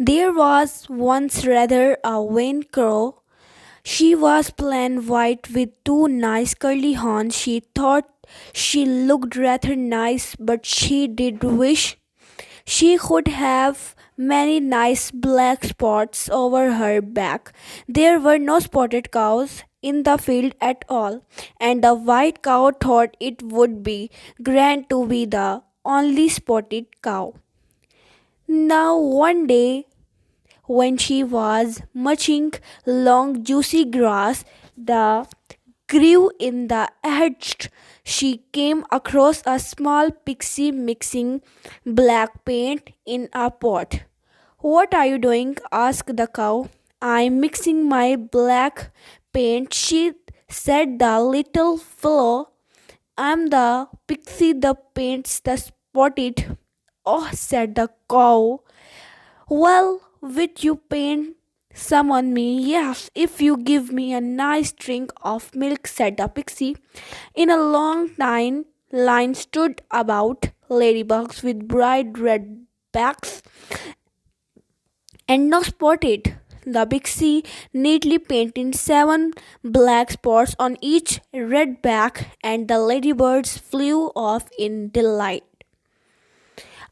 There was once rather a vain crow. She was plain white with two nice curly horns. She thought she looked rather nice, but she did wish she could have many nice black spots over her back. There were no spotted cows in the field at all, and the white cow thought it would be grand to be the only spotted cow. Now, one day, when she was munching long juicy grass that grew in the hedge, she came across a small pixie mixing black paint in a pot. "What are you doing?" asked the cow. "I'm mixing my black paint," she said the little fellow. "I'm the pixie that paints the spotted." "Oh," said the cow. "Well, will you paint some on me?" "Yes, if you give me a nice drink of milk," said the pixie. In a long line stood about ladybugs with bright red backs and no spotted. The pixie neatly painted 7 black spots on each red back, and the ladybirds flew off in delight.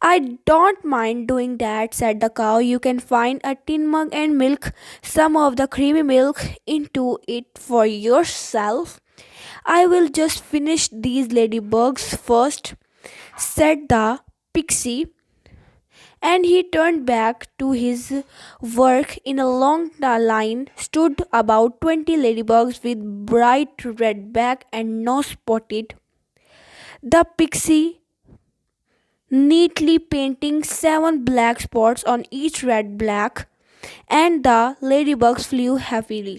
"I don't mind doing that," said the cow. "You can find a tin mug and milk some of the creamy milk into it for yourself." "I will just finish these ladybugs first," said the pixie, and he turned back to his work. In a long line stood about 20 ladybugs with bright red back and no spotted. The pixie neatly painting 7 black spots on each red black, and the ladybugs flew happily.